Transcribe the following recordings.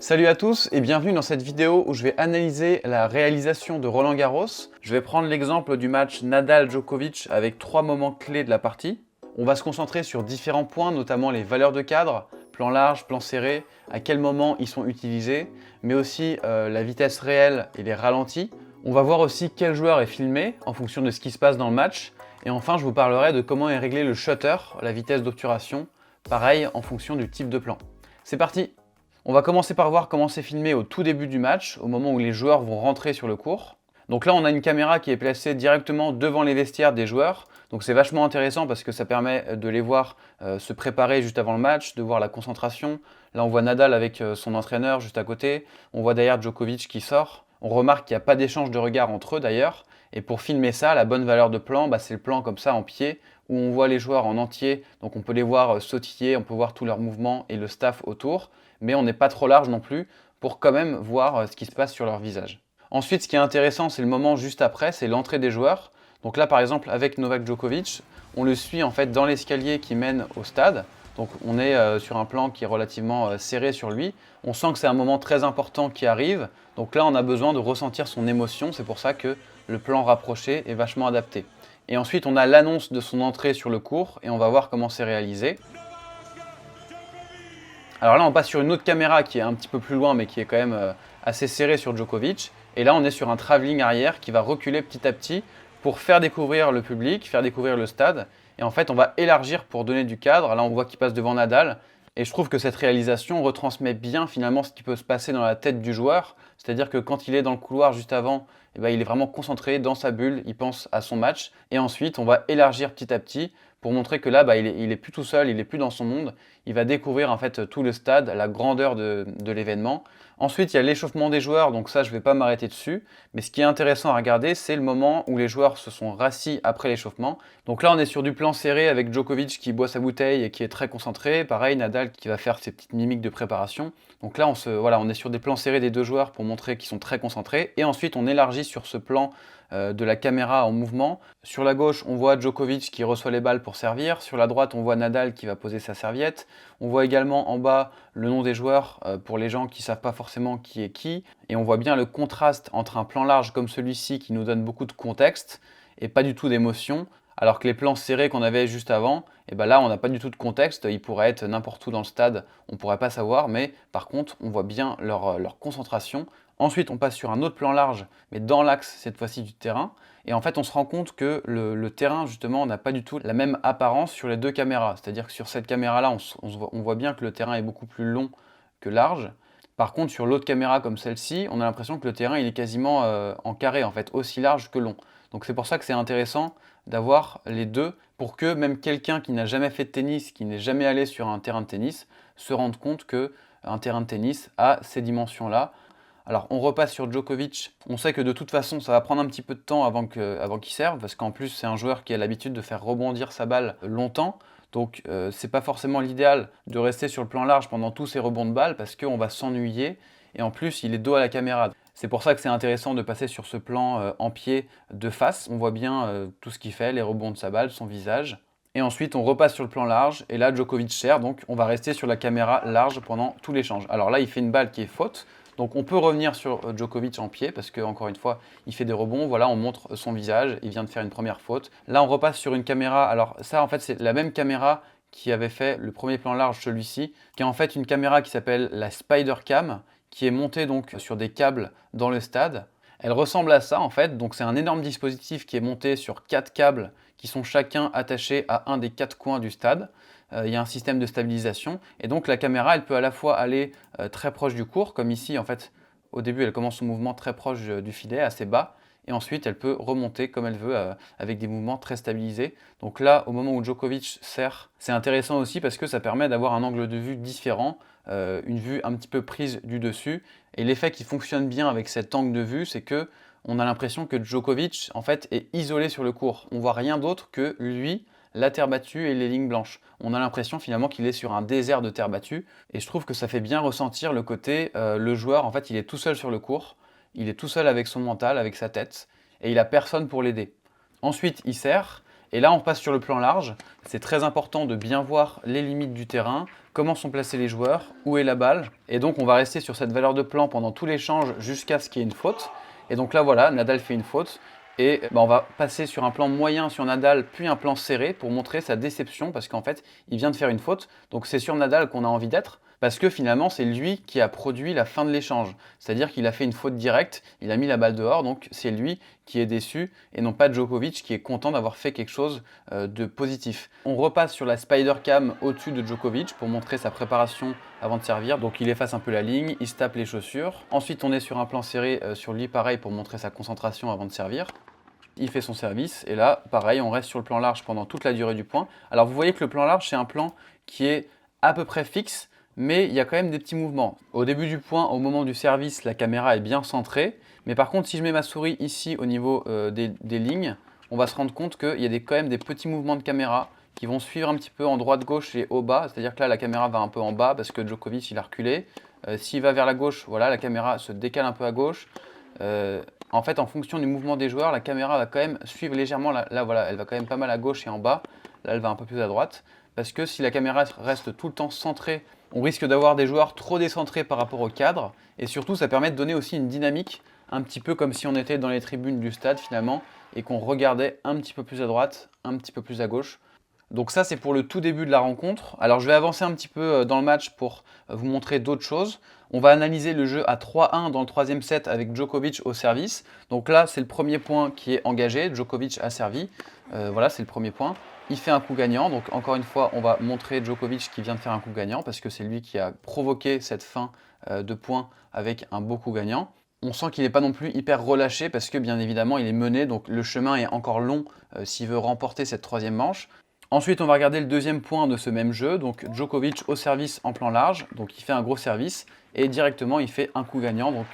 Salut à tous et bienvenue dans cette vidéo où je vais analyser la réalisation de Roland Garros. Je vais prendre l'exemple du match Nadal-Djokovic avec 3 moments clés de la partie. On va se concentrer sur différents points, notamment les valeurs de cadre, plan large, plan serré, à quel moment ils sont utilisés, mais aussi la vitesse réelle et les ralentis. On va voir aussi quel joueur est filmé en fonction de ce qui se passe dans le match. Et enfin, je vous parlerai de comment est réglé le shutter, la vitesse d'obturation, pareil en fonction du type de plan. C'est parti! On va commencer par voir comment c'est filmé au tout début du match, au moment où les joueurs vont rentrer sur le court. Donc là, on a une caméra qui est placée directement devant les vestiaires des joueurs. Donc c'est vachement intéressant parce que ça permet de les voir se préparer juste avant le match, de voir la concentration. Là, on voit Nadal avec son entraîneur juste à côté. On voit derrière Djokovic qui sort. On remarque qu'il n'y a pas d'échange de regard entre eux d'ailleurs. Et pour filmer ça, la bonne valeur de plan, c'est le plan comme ça en pied, où on voit les joueurs en entier. Donc on peut les voir sautiller, on peut voir tous leurs mouvements et le staff autour. Mais on n'est pas trop large non plus pour quand même voir ce qui se passe sur leur visage. Ensuite, ce qui est intéressant, c'est le moment juste après, c'est l'entrée des joueurs. Donc là, par exemple, avec Novak Djokovic, on le suit en fait dans l'escalier qui mène au stade. Donc on est sur un plan qui est relativement serré sur lui. On sent que c'est un moment très important qui arrive. Donc là, on a besoin de ressentir son émotion. C'est pour ça que le plan rapproché est vachement adapté. Et ensuite, on a l'annonce de son entrée sur le court et on va voir comment c'est réalisé. Alors là, on passe sur une autre caméra qui est un petit peu plus loin, mais qui est quand même assez serrée sur Djokovic. Et là, on est sur un travelling arrière qui va reculer petit à petit pour faire découvrir le public, faire découvrir le stade. Et en fait, on va élargir pour donner du cadre. Là, on voit qu'il passe devant Nadal. Et je trouve que cette réalisation retransmet bien finalement ce qui peut se passer dans la tête du joueur. C'est-à-dire que quand il est dans le couloir juste avant, il est vraiment concentré dans sa bulle, il pense à son match. Et ensuite, on va élargir petit à petit pour montrer que là, il est plus tout seul, il est plus dans son monde. Il va découvrir en fait tout le stade, la grandeur de l'événement. Ensuite, il y a l'échauffement des joueurs, donc ça, je ne vais pas m'arrêter dessus. Mais ce qui est intéressant à regarder, c'est le moment où les joueurs se sont rassis après l'échauffement. Donc là, on est sur du plan serré avec Djokovic qui boit sa bouteille et qui est très concentré. Pareil, Nadal qui va faire ses petites mimiques de préparation. Donc là, on est sur des plans serrés des deux joueurs pour montrer qu'ils sont très concentrés. Et ensuite, on élargit sur ce plan de la caméra en mouvement. Sur la gauche, on voit Djokovic qui reçoit les balles pour servir. Sur la droite, on voit Nadal qui va poser sa serviette. On voit également en bas le nom des joueurs pour les gens qui ne savent pas forcément qui est qui. Et on voit bien le contraste entre un plan large comme celui-ci qui nous donne beaucoup de contexte et pas du tout d'émotion. Alors que les plans serrés qu'on avait juste avant, là on n'a pas du tout de contexte, ils pourraient être n'importe où dans le stade, on ne pourrait pas savoir, mais par contre on voit bien leur concentration. Ensuite on passe sur un autre plan large, mais dans l'axe cette fois-ci du terrain, et en fait on se rend compte que le terrain justement n'a pas du tout la même apparence sur les deux caméras, c'est-à-dire que sur cette caméra-là on voit bien que le terrain est beaucoup plus long que large. Par contre sur l'autre caméra comme celle-ci, on a l'impression que le terrain il est quasiment en carré en fait, aussi large que long. Donc c'est pour ça que c'est intéressant d'avoir les deux pour que même quelqu'un qui n'a jamais fait de tennis, qui n'est jamais allé sur un terrain de tennis, se rende compte qu'un terrain de tennis a ces dimensions-là. Alors on repasse sur Djokovic, on sait que de toute façon ça va prendre un petit peu de temps avant qu'il serve, parce qu'en plus c'est un joueur qui a l'habitude de faire rebondir sa balle longtemps, donc c'est pas forcément l'idéal de rester sur le plan large pendant tous ces rebonds de balle, parce qu'on va s'ennuyer, et en plus il est dos à la caméra. C'est pour ça que c'est intéressant de passer sur ce plan en pied de face. On voit bien tout ce qu'il fait, les rebonds de sa balle, son visage. Et ensuite, on repasse sur le plan large. Et là, Djokovic sert. Donc, on va rester sur la caméra large pendant tout l'échange. Alors là, il fait une balle qui est faute. Donc, on peut revenir sur Djokovic en pied parce qu'encore une fois, il fait des rebonds. Voilà, on montre son visage. Il vient de faire une première faute. Là, on repasse sur une caméra. Alors ça, en fait, c'est la même caméra qui avait fait le premier plan large, celui-ci, qui est en fait une caméra qui s'appelle la Spider Cam, qui est montée donc sur des câbles dans le stade. Elle ressemble à ça en fait, donc c'est un énorme dispositif qui est monté sur 4 câbles qui sont chacun attachés à un des 4 coins du stade. Il y a un système de stabilisation et donc la caméra elle peut à la fois aller très proche du court, comme ici en fait au début elle commence son mouvement très proche du filet, assez bas, et ensuite elle peut remonter comme elle veut avec des mouvements très stabilisés. Donc là au moment où Djokovic sert, c'est intéressant aussi parce que ça permet d'avoir un angle de vue différent, une vue un petit peu prise du dessus. Et l'effet qui fonctionne bien avec cet angle de vue, c'est que on a l'impression que Djokovic en fait est isolé sur le court. On voit rien d'autre que lui, la terre battue et les lignes blanches. On a l'impression finalement qu'il est sur un désert de terre battue. Et je trouve que ça fait bien ressentir le côté, le joueur en fait il est tout seul sur le court, il est tout seul avec son mental, avec sa tête, et il a personne pour l'aider. Ensuite il sert, Et là, on passe sur le plan large. C'est très important de bien voir les limites du terrain, comment sont placés les joueurs, où est la balle. Et donc, on va rester sur cette valeur de plan pendant tout l'échange jusqu'à ce qu'il y ait une faute. Et donc là, voilà, Nadal fait une faute. Et on va passer sur un plan moyen sur Nadal, puis un plan serré pour montrer sa déception parce qu'en fait, il vient de faire une faute. Donc c'est sur Nadal qu'on a envie d'être parce que finalement, c'est lui qui a produit la fin de l'échange. C'est-à-dire qu'il a fait une faute directe, il a mis la balle dehors, donc c'est lui qui est déçu et non pas Djokovic qui est content d'avoir fait quelque chose de positif. On repasse sur la Spider Cam au-dessus de Djokovic pour montrer sa préparation avant de servir. Donc il efface un peu la ligne, il se tape les chaussures. Ensuite, on est sur un plan serré sur lui, pareil, pour montrer sa concentration avant de servir. Il fait son service et là, pareil, on reste sur le plan large pendant toute la durée du point. Alors vous voyez que le plan large, c'est un plan qui est à peu près fixe, mais il y a quand même des petits mouvements. Au début du point, au moment du service, la caméra est bien centrée, mais par contre, si je mets ma souris ici au niveau des lignes, on va se rendre compte qu'il y a quand même des petits mouvements de caméra qui vont suivre un petit peu en droite-gauche et au bas, c'est-à-dire que là, la caméra va un peu en bas parce que Djokovic, il a reculé. S'il va vers la gauche, voilà, la caméra se décale un peu à gauche. En fait, en fonction du mouvement des joueurs, la caméra va quand même suivre légèrement, là voilà, elle va quand même pas mal à gauche et en bas, là elle va un peu plus à droite, parce que si la caméra reste tout le temps centrée, on risque d'avoir des joueurs trop décentrés par rapport au cadre, et surtout ça permet de donner aussi une dynamique, un petit peu comme si on était dans les tribunes du stade finalement, et qu'on regardait un petit peu plus à droite, un petit peu plus à gauche. Donc ça, c'est pour le tout début de la rencontre. Alors je vais avancer un petit peu dans le match pour vous montrer d'autres choses. On va analyser le jeu à 3-1 dans le troisième set avec Djokovic au service. Donc là, c'est le premier point qui est engagé. Djokovic a servi. Voilà, c'est le premier point. Il fait un coup gagnant. Donc encore une fois, on va montrer Djokovic qui vient de faire un coup gagnant parce que c'est lui qui a provoqué cette fin de point avec un beau coup gagnant. On sent qu'il n'est pas non plus hyper relâché parce que bien évidemment, il est mené. Donc le chemin est encore long s'il veut remporter cette troisième manche. Ensuite, on va regarder le deuxième point de ce même jeu, donc Djokovic au service en plan large, donc il fait un gros service et directement il fait un coup gagnant. Donc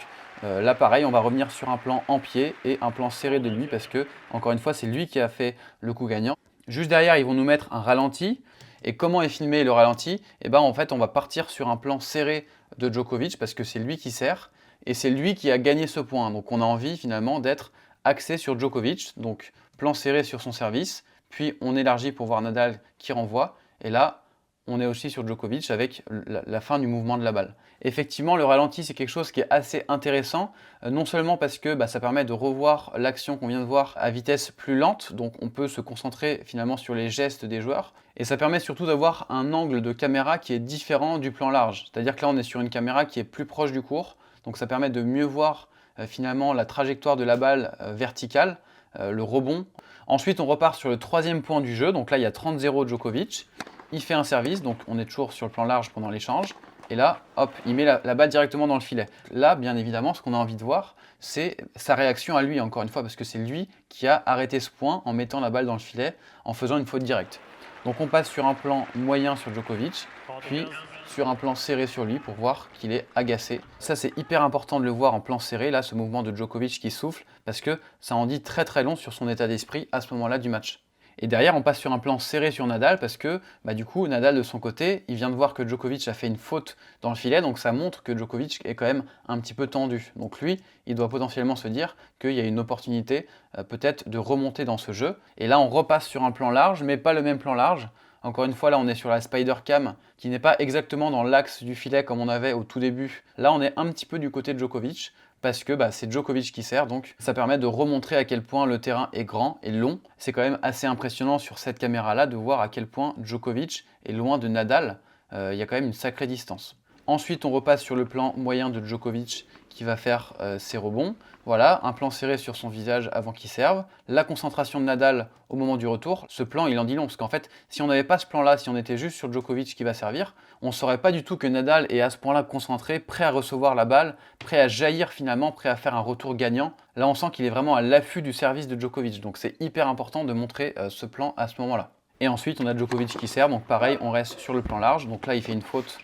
là pareil, on va revenir sur un plan en pied et un plan serré de lui parce que, encore une fois, c'est lui qui a fait le coup gagnant. Juste derrière, ils vont nous mettre un ralenti. Et comment est filmé le ralenti? Et ben en fait, on va partir sur un plan serré de Djokovic parce que c'est lui qui sert et c'est lui qui a gagné ce point. Donc on a envie finalement d'être axé sur Djokovic, donc plan serré sur son service. Puis on élargit pour voir Nadal qui renvoie. Et là, on est aussi sur Djokovic avec la fin du mouvement de la balle. Effectivement, le ralenti, c'est quelque chose qui est assez intéressant, non seulement parce que ça permet de revoir l'action qu'on vient de voir à vitesse plus lente, donc on peut se concentrer finalement sur les gestes des joueurs, et ça permet surtout d'avoir un angle de caméra qui est différent du plan large. C'est-à-dire que là, on est sur une caméra qui est plus proche du court, donc ça permet de mieux voir finalement la trajectoire de la balle verticale, le rebond. Ensuite, on repart sur le troisième point du jeu. Donc là, il y a 30-0 Djokovic. Il fait un service, donc on est toujours sur le plan large pendant l'échange. Et là, hop, il met la balle directement dans le filet. Là, bien évidemment, ce qu'on a envie de voir, c'est sa réaction à lui, encore une fois, parce que c'est lui qui a arrêté ce point en mettant la balle dans le filet, en faisant une faute directe. Donc on passe sur un plan moyen sur Djokovic, puis sur un plan serré sur lui pour voir qu'il est agacé. Ça, c'est hyper important de le voir en plan serré, là, ce mouvement de Djokovic qui souffle, parce que ça en dit très très long sur son état d'esprit à ce moment-là du match. Et derrière, on passe sur un plan serré sur Nadal parce que du coup, Nadal de son côté, il vient de voir que Djokovic a fait une faute dans le filet, donc ça montre que Djokovic est quand même un petit peu tendu. Donc lui, il doit potentiellement se dire qu'il y a une opportunité peut-être de remonter dans ce jeu. Et là, on repasse sur un plan large, mais pas le même plan large. Encore une fois, là, on est sur la Spider Cam qui n'est pas exactement dans l'axe du filet comme on avait au tout début. Là, on est un petit peu du côté de Djokovic parce que c'est Djokovic qui sert, donc ça permet de remontrer à quel point le terrain est grand et long. C'est quand même assez impressionnant sur cette caméra-là de voir à quel point Djokovic est loin de Nadal. Il y a quand même une sacrée distance. Ensuite, on repasse sur le plan moyen de Djokovic qui va faire ses rebonds. Voilà, un plan serré sur son visage avant qu'il serve. La concentration de Nadal au moment du retour. Ce plan, il en dit long, parce qu'en fait, si on n'avait pas ce plan-là, si on était juste sur Djokovic qui va servir, on ne saurait pas du tout que Nadal est à ce point-là concentré, prêt à recevoir la balle, prêt à jaillir finalement, prêt à faire un retour gagnant. Là, on sent qu'il est vraiment à l'affût du service de Djokovic. Donc c'est hyper important de montrer ce plan à ce moment-là. Et ensuite, on a Djokovic qui sert. Donc pareil, on reste sur le plan large. Donc là, il fait une faute.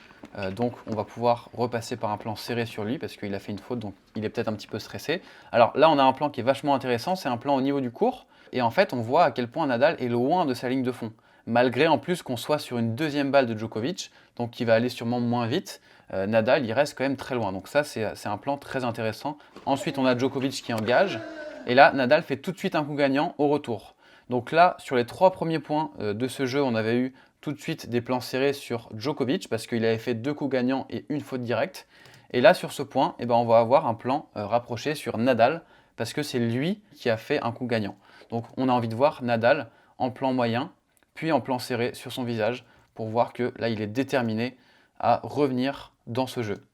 Donc on va pouvoir repasser par un plan serré sur lui parce qu'il a fait une faute, donc il est peut-être un petit peu stressé. Alors là, on a un plan qui est vachement intéressant, c'est un plan au niveau du court. Et en fait, on voit à quel point Nadal est loin de sa ligne de fond. Malgré en plus qu'on soit sur une deuxième balle de Djokovic, donc qui va aller sûrement moins vite, Nadal, il reste quand même très loin. Donc ça, c'est un plan très intéressant. Ensuite, on a Djokovic qui engage. Et là, Nadal fait tout de suite un coup gagnant au retour. Donc là, sur les 3 premiers points de ce jeu, on avait eu tout de suite des plans serrés sur Djokovic parce qu'il avait fait 2 coups gagnants et une faute directe. Et là, sur ce point, eh ben, on va avoir un plan rapproché sur Nadal parce que c'est lui qui a fait un coup gagnant. Donc on a envie de voir Nadal en plan moyen, puis en plan serré sur son visage pour voir que là, il est déterminé à revenir dans ce jeu.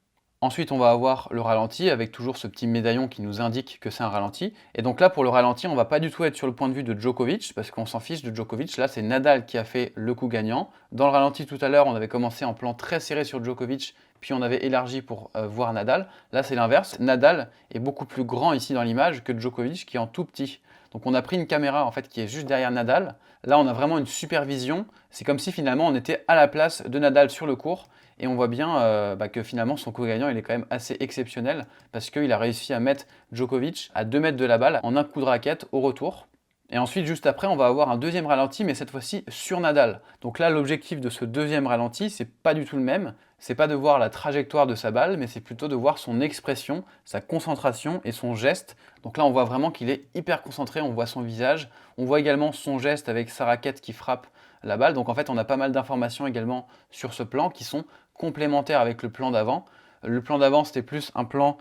Ensuite, on va avoir le ralenti avec toujours ce petit médaillon qui nous indique que c'est un ralenti. Et donc là, pour le ralenti, on ne va pas du tout être sur le point de vue de Djokovic parce qu'on s'en fiche de Djokovic. Là, c'est Nadal qui a fait le coup gagnant. Dans le ralenti tout à l'heure, on avait commencé en plan très serré sur Djokovic, puis on avait élargi pour voir Nadal. Là, c'est l'inverse. Nadal est beaucoup plus grand ici dans l'image que Djokovic qui est en tout petit. Donc on a pris une caméra en fait qui est juste derrière Nadal. Là, on a vraiment une supervision. C'est comme si finalement on était à la place de Nadal sur le court. Et on voit bien que finalement son coup gagnant il est quand même assez exceptionnel parce qu'il a réussi à mettre Djokovic à 2 mètres de la balle en un coup de raquette au retour. Et ensuite, juste après, on va avoir un deuxième ralenti, mais cette fois-ci sur Nadal. Donc là, l'objectif de ce deuxième ralenti, c'est pas du tout le même. C'est pas de voir la trajectoire de sa balle, mais c'est plutôt de voir son expression, sa concentration et son geste. Donc là, on voit vraiment qu'il est hyper concentré, on voit son visage. On voit également son geste avec sa raquette qui frappe la balle. Donc en fait, on a pas mal d'informations également sur ce plan qui sont complémentaires avec le plan d'avant. Le plan d'avant, c'était plus un plan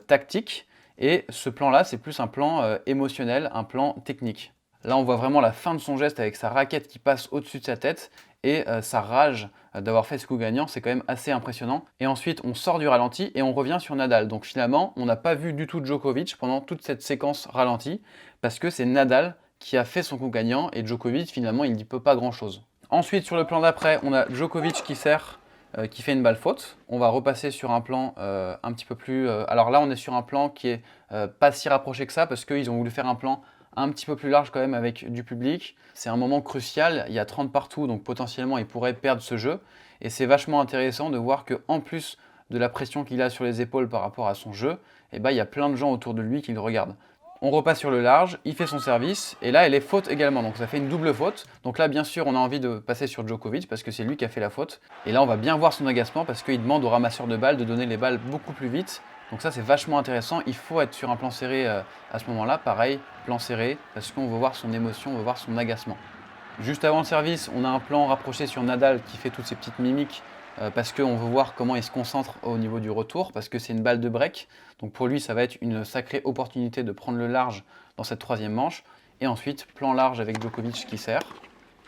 tactique. Et ce plan-là, c'est plus un plan émotionnel, un plan technique. Là, on voit vraiment la fin de son geste avec sa raquette qui passe au-dessus de sa tête et sa rage d'avoir fait ce coup gagnant, c'est quand même assez impressionnant. Et ensuite, on sort du ralenti et on revient sur Nadal. Donc finalement, on n'a pas vu du tout Djokovic pendant toute cette séquence ralenti parce que c'est Nadal qui a fait son coup gagnant et Djokovic, finalement, il n'y peut pas grand-chose. Ensuite, sur le plan d'après, on a Djokovic qui sert, qui fait une balle faute. On va repasser sur un plan un petit peu plus... alors là, on est sur un plan qui est pas si rapproché que ça parce qu'ils ont voulu faire un plan un petit peu plus large quand même avec du public. C'est un moment crucial, il y a 30 partout, donc potentiellement il pourrait perdre ce jeu. Et c'est vachement intéressant de voir qu'en plus de la pression qu'il a sur les épaules par rapport à son jeu, il y a plein de gens autour de lui qui le regardent. On repasse sur le large, il fait son service, et là elle est faute également, donc ça fait une double faute. Donc là bien sûr on a envie de passer sur Djokovic parce que c'est lui qui a fait la faute. Et là on va bien voir son agacement parce qu'il demande au ramasseur de balles de donner les balles beaucoup plus vite. Donc ça c'est vachement intéressant, il faut être sur un plan serré à ce moment-là, pareil, plan serré, parce qu'on veut voir son émotion, on veut voir son agacement. Juste avant le service, on a un plan rapproché sur Nadal qui fait toutes ces petites mimiques parce qu'on veut voir comment il se concentre au niveau du retour, parce que c'est une balle de break. Donc pour lui, ça va être une sacrée opportunité de prendre le large dans cette troisième manche. Et ensuite, plan large avec Djokovic qui sert.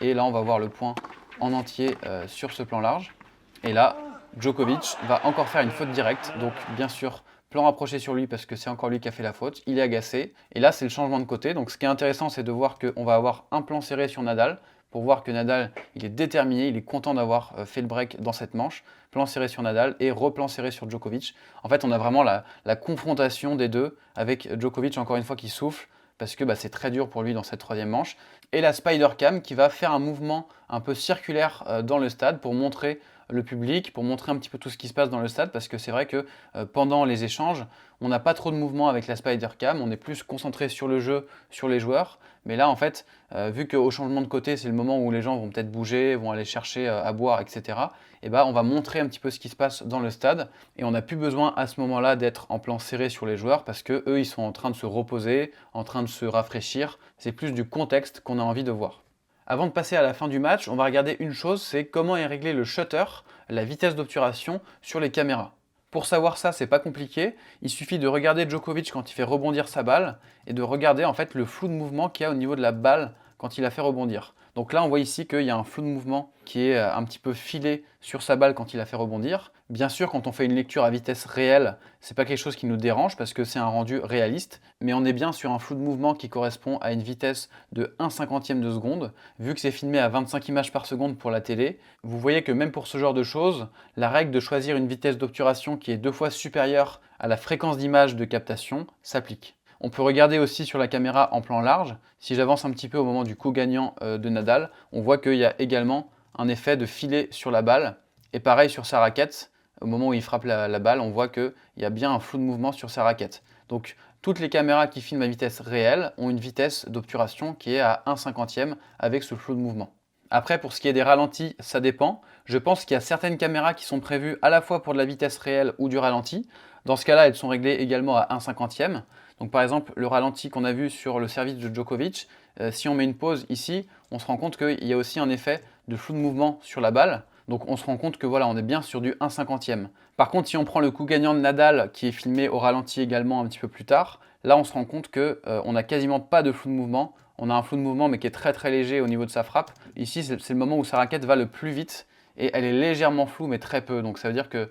Et là, on va voir le point en entier sur ce plan large. Et là, Djokovic va encore faire une faute directe. Donc bien sûr, plan rapproché sur lui parce que c'est encore lui qui a fait la faute. Il est agacé. Et là, c'est le changement de côté. Donc ce qui est intéressant, c'est de voir qu'on va avoir un plan serré sur Nadal pour voir que Nadal, il est déterminé, il est content d'avoir fait le break dans cette manche. Plan serré sur Nadal et replan serré sur Djokovic. En fait, on a vraiment la confrontation des deux avec Djokovic, encore une fois, qui souffle parce que c'est très dur pour lui dans cette troisième manche. Et la Spider Cam qui va faire un mouvement un peu circulaire dans le stade pour montrer le public, pour montrer un petit peu tout ce qui se passe dans le stade, parce que c'est vrai que pendant les échanges, on n'a pas trop de mouvement avec la Spider Cam, on est plus concentré sur le jeu, sur les joueurs, mais là en fait, vu qu'au changement de côté, c'est le moment où les gens vont peut-être bouger, vont aller chercher à boire, etc., on va montrer un petit peu ce qui se passe dans le stade, et on n'a plus besoin à ce moment-là d'être en plan serré sur les joueurs, parce que eux ils sont en train de se reposer, en train de se rafraîchir, c'est plus du contexte qu'on a envie de voir. Avant de passer à la fin du match, on va regarder une chose, c'est comment est réglé le shutter, la vitesse d'obturation sur les caméras. Pour savoir ça, c'est pas compliqué, il suffit de regarder Djokovic quand il fait rebondir sa balle et de regarder en fait le flou de mouvement qu'il y a au niveau de la balle quand il la fait rebondir. Donc là, on voit ici qu'il y a un flou de mouvement qui est un petit peu filé sur sa balle quand il la fait rebondir. Bien sûr, quand on fait une lecture à vitesse réelle, c'est pas quelque chose qui nous dérange parce que c'est un rendu réaliste, mais on est bien sur un flou de mouvement qui correspond à une vitesse de 1/50 de seconde. Vu que c'est filmé à 25 images par seconde pour la télé, vous voyez que même pour ce genre de choses, la règle de choisir une vitesse d'obturation qui est 2 fois supérieure à la fréquence d'image de captation s'applique. On peut regarder aussi sur la caméra en plan large. Si j'avance un petit peu au moment du coup gagnant de Nadal, on voit qu'il y a également un effet de filet sur la balle. Et pareil sur sa raquette, au moment où il frappe la balle, on voit qu'il y a bien un flou de mouvement sur sa raquette. Donc toutes les caméras qui filment à vitesse réelle ont une vitesse d'obturation qui est à 1/50 avec ce flou de mouvement. Après, pour ce qui est des ralentis, ça dépend. Je pense qu'il y a certaines caméras qui sont prévues à la fois pour de la vitesse réelle ou du ralenti. Dans ce cas-là, elles sont réglées également à 1/50e. Donc par exemple, le ralenti qu'on a vu sur le service de Djokovic, si on met une pause ici, on se rend compte qu'il y a aussi un effet de flou de mouvement sur la balle. Donc on se rend compte que voilà, on est bien sur du 1/50e. Par contre, si on prend le coup gagnant de Nadal, qui est filmé au ralenti également un petit peu plus tard, là on se rend compte qu'on n'a quasiment pas de flou de mouvement. On a un flou de mouvement mais qui est très très léger au niveau de sa frappe. Ici, c'est le moment où sa raquette va le plus vite et elle est légèrement floue mais très peu. Donc ça veut dire que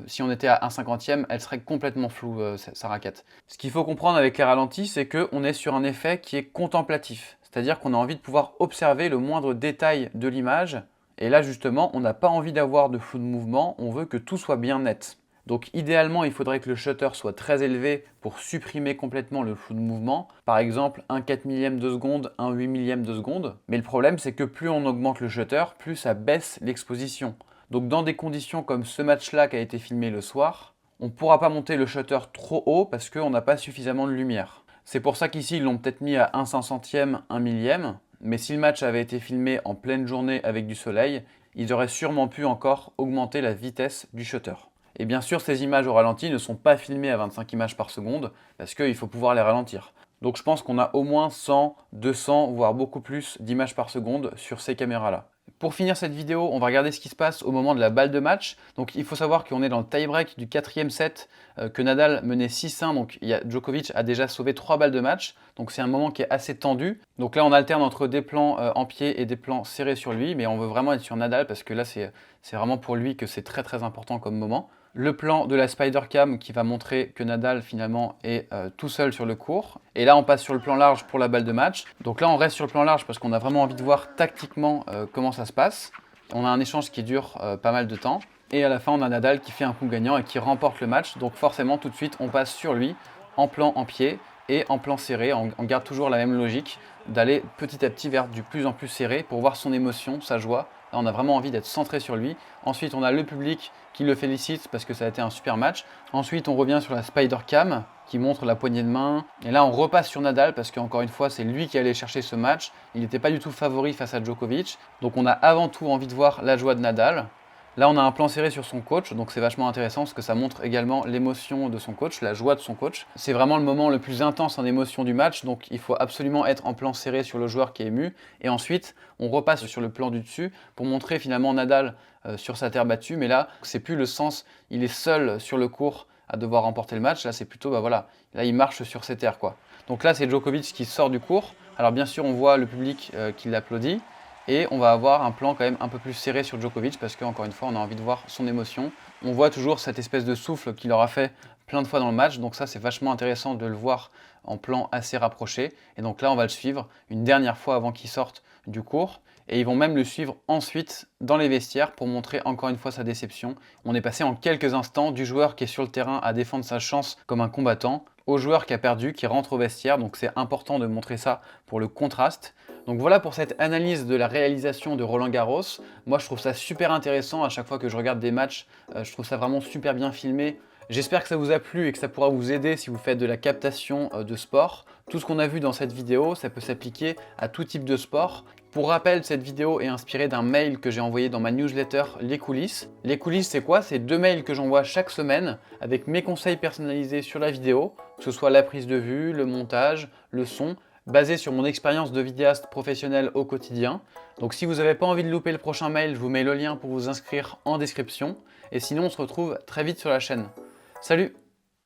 si on était à 1/50e, elle serait complètement floue, sa raquette. Ce qu'il faut comprendre avec les ralentis, c'est qu'on est sur un effet qui est contemplatif. C'est-à-dire qu'on a envie de pouvoir observer le moindre détail de l'image. Et là justement, on n'a pas envie d'avoir de flou de mouvement, on veut que tout soit bien net. Donc idéalement, il faudrait que le shutter soit très élevé pour supprimer complètement le flou de mouvement. Par exemple, un 4 millième de seconde, un 8 millième de seconde. Mais le problème, c'est que plus on augmente le shutter, plus ça baisse l'exposition. Donc dans des conditions comme ce match-là qui a été filmé le soir, on ne pourra pas monter le shutter trop haut parce qu'on n'a pas suffisamment de lumière. C'est pour ça qu'ici, ils l'ont peut-être mis à 1/500e, 1 millième. Mais si le match avait été filmé en pleine journée avec du soleil, ils auraient sûrement pu encore augmenter la vitesse du shutter. Et bien sûr, ces images au ralenti ne sont pas filmées à 25 images par seconde parce qu'il faut pouvoir les ralentir. Donc je pense qu'on a au moins 100, 200, voire beaucoup plus d'images par seconde sur ces caméras-là. Pour finir cette vidéo, on va regarder ce qui se passe au moment de la balle de match. Donc il faut savoir qu'on est dans le tie-break du 4e set, que Nadal menait 6-1, donc Djokovic a déjà sauvé 3 balles de match. Donc c'est un moment qui est assez tendu. Donc là on alterne entre des plans en pied et des plans serrés sur lui, mais on veut vraiment être sur Nadal parce que là c'est vraiment pour lui que c'est très très important comme moment. Le plan de la Spider Cam qui va montrer que Nadal finalement est tout seul sur le court. Et là on passe sur le plan large pour la balle de match. Donc là on reste sur le plan large parce qu'on a vraiment envie de voir tactiquement comment ça se passe. On a un échange qui dure pas mal de temps. Et à la fin on a Nadal qui fait un coup gagnant et qui remporte le match. Donc forcément tout de suite on passe sur lui en plan en pied et en plan serré. On garde toujours la même logique d'aller petit à petit vers du plus en plus serré pour voir son émotion, sa joie. Là, on a vraiment envie d'être centré sur lui. Ensuite, on a le public qui le félicite parce que ça a été un super match. Ensuite, on revient sur la Spider Cam qui montre la poignée de main. Et là, on repasse sur Nadal parce qu'encore une fois, c'est lui qui allait chercher ce match. Il n'était pas du tout favori face à Djokovic. Donc, on a avant tout envie de voir la joie de Nadal. Là, on a un plan serré sur son coach, donc c'est vachement intéressant parce que ça montre également l'émotion de son coach, la joie de son coach. C'est vraiment le moment le plus intense en émotion du match, donc il faut absolument être en plan serré sur le joueur qui est ému. Et ensuite, on repasse sur le plan du dessus pour montrer finalement Nadal sur sa terre battue. Mais là, c'est plus le sens, il est seul sur le court à devoir remporter le match. Là, c'est plutôt, bah voilà, là, il marche sur ses terres, quoi. Donc là, c'est Djokovic qui sort du court. Alors bien sûr, on voit le public qui l'applaudit. Et on va avoir un plan quand même un peu plus serré sur Djokovic parce qu'encore une fois, on a envie de voir son émotion. On voit toujours cette espèce de souffle qu'il aura fait plein de fois dans le match. Donc ça, c'est vachement intéressant de le voir en plan assez rapproché. Et donc là, on va le suivre une dernière fois avant qu'il sorte du court. Et ils vont même le suivre ensuite dans les vestiaires pour montrer encore une fois sa déception. On est passé en quelques instants du joueur qui est sur le terrain à défendre sa chance comme un combattant au joueur qui a perdu, qui rentre au vestiaire. Donc c'est important de montrer ça pour le contraste. Donc voilà pour cette analyse de la réalisation de Roland Garros. Moi je trouve ça super intéressant à chaque fois que je regarde des matchs. Je trouve ça vraiment super bien filmé. J'espère que ça vous a plu et que ça pourra vous aider si vous faites de la captation de sport. Tout ce qu'on a vu dans cette vidéo, ça peut s'appliquer à tout type de sport. Pour rappel, cette vidéo est inspirée d'un mail que j'ai envoyé dans ma newsletter Les Coulisses. Les Coulisses, c'est quoi? C'est 2 mails que j'envoie chaque semaine avec mes conseils personnalisés sur la vidéo, que ce soit la prise de vue, le montage, le son, basé sur mon expérience de vidéaste professionnel au quotidien. Donc si vous n'avez pas envie de louper le prochain mail, je vous mets le lien pour vous inscrire en description. Et sinon, on se retrouve très vite sur la chaîne. Salut!